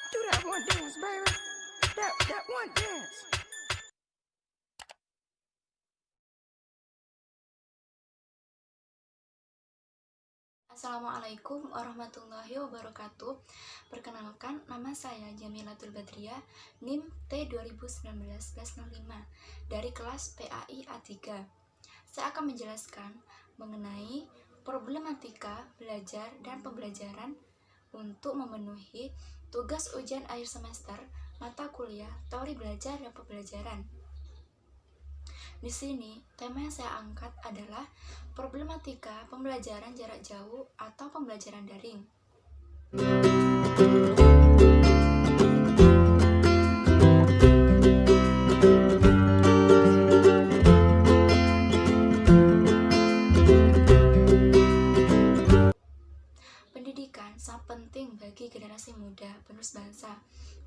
Do that one dance, baby. That one dance. Assalamualaikum warahmatullahi wabarakatuh. Perkenalkan, nama saya Jamilatul Badriah, NIM T2019-05 dari kelas PAI A3. Saya akan menjelaskan mengenai problematika belajar dan pembelajaran untuk memenuhi tugas ujian akhir semester mata kuliah teori belajar dan pembelajaran. Di sini, tema yang saya angkat adalah problematika pembelajaran jarak jauh atau pembelajaran daring. Pendidikan sangat penting bagi generasi muda penerus bangsa.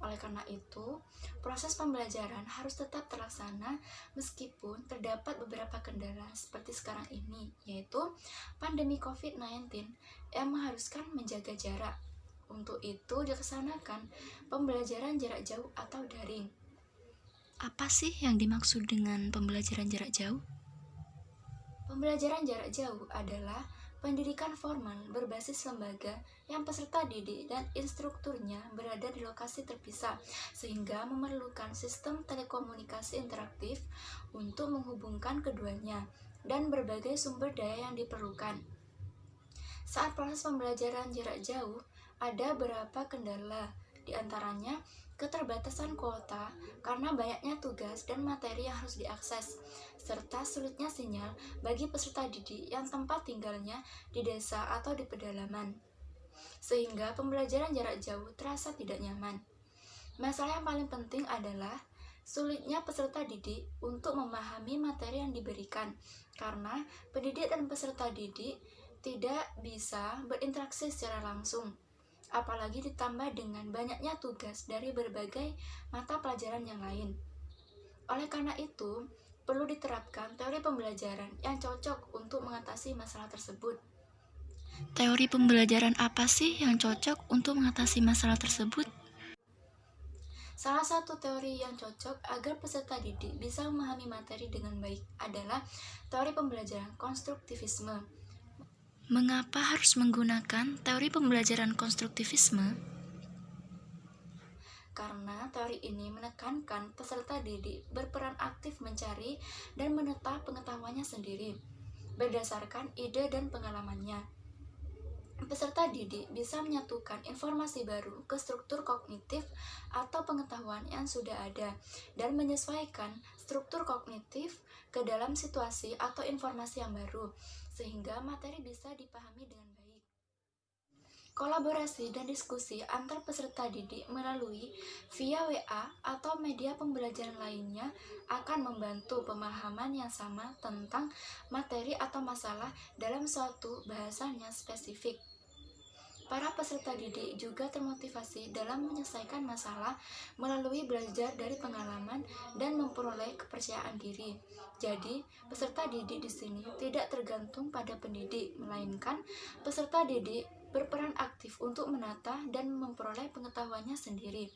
Oleh karena itu, proses pembelajaran harus tetap terlaksana meskipun terdapat beberapa kendala seperti sekarang ini, yaitu pandemi COVID-19 yang mengharuskan menjaga jarak. Untuk itu dilaksanakan pembelajaran jarak jauh atau daring. Apa sih yang dimaksud dengan pembelajaran jarak jauh? Pembelajaran jarak jauh adalah pendidikan formal berbasis lembaga yang peserta didik dan instrukturnya berada di lokasi terpisah, sehingga memerlukan sistem telekomunikasi interaktif untuk menghubungkan keduanya dan berbagai sumber daya yang diperlukan. Saat proses pembelajaran jarak jauh, ada beberapa kendala, di antaranya keterbatasan kuota karena banyaknya tugas dan materi yang harus diakses, serta sulitnya sinyal bagi peserta didik yang tempat tinggalnya di desa atau di pedalaman, sehingga pembelajaran jarak jauh terasa tidak nyaman. Masalah yang paling penting adalah sulitnya peserta didik untuk memahami materi yang diberikan, karena pendidik dan peserta didik tidak bisa berinteraksi secara langsung, apalagi ditambah dengan banyaknya tugas dari berbagai mata pelajaran yang lain. Oleh karena itu, perlu diterapkan teori pembelajaran yang cocok untuk mengatasi masalah tersebut. Teori pembelajaran apa sih yang cocok untuk mengatasi masalah tersebut? Salah satu teori yang cocok agar peserta didik bisa memahami materi dengan baik adalah teori pembelajaran konstruktivisme. Mengapa harus menggunakan teori pembelajaran konstruktivisme? Karena teori ini menekankan peserta didik berperan aktif mencari dan menetap pengetahuannya sendiri berdasarkan ide dan pengalamannya. Peserta didik bisa menyatukan informasi baru ke struktur kognitif atau pengetahuan yang sudah ada dan menyesuaikan struktur kognitif ke dalam situasi atau informasi yang baru, sehingga materi bisa dipahami dengan baik. Kolaborasi dan diskusi antar peserta didik melalui via WA atau media pembelajaran lainnya akan membantu pemahaman yang sama tentang materi atau masalah dalam suatu bahasanya spesifik. Para peserta didik juga termotivasi dalam menyelesaikan masalah melalui belajar dari pengalaman dan memperoleh kepercayaan diri. Jadi, peserta didik di sini tidak tergantung pada pendidik, melainkan peserta didik berperan aktif untuk menata dan memperoleh pengetahuannya sendiri.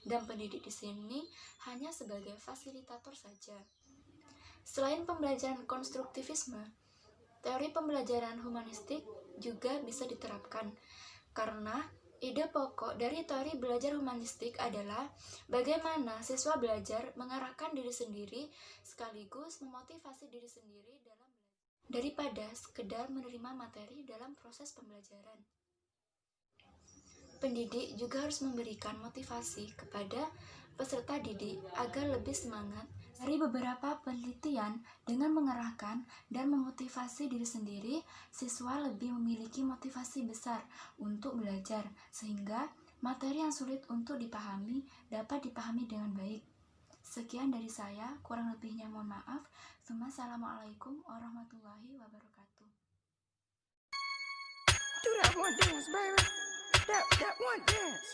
Dan pendidik di sini hanya sebagai fasilitator saja. Selain pembelajaran konstruktivisme, teori pembelajaran humanistik juga bisa diterapkan. Karena ide pokok dari teori belajar humanistik adalah bagaimana siswa belajar mengarahkan diri sendiri sekaligus memotivasi diri sendiri dalam belajar, daripada sekedar menerima materi dalam proses pembelajaran. Pendidik juga harus memberikan motivasi kepada peserta didik agar lebih semangat. Dari beberapa penelitian, dengan mengerahkan dan memotivasi diri sendiri, siswa lebih memiliki motivasi besar untuk belajar, sehingga materi yang sulit untuk dipahami dapat dipahami dengan baik. Sekian dari saya, kurang lebihnya mohon maaf. Assalamualaikum warahmatullahi wabarakatuh. Do that one dance, baby. That one dance.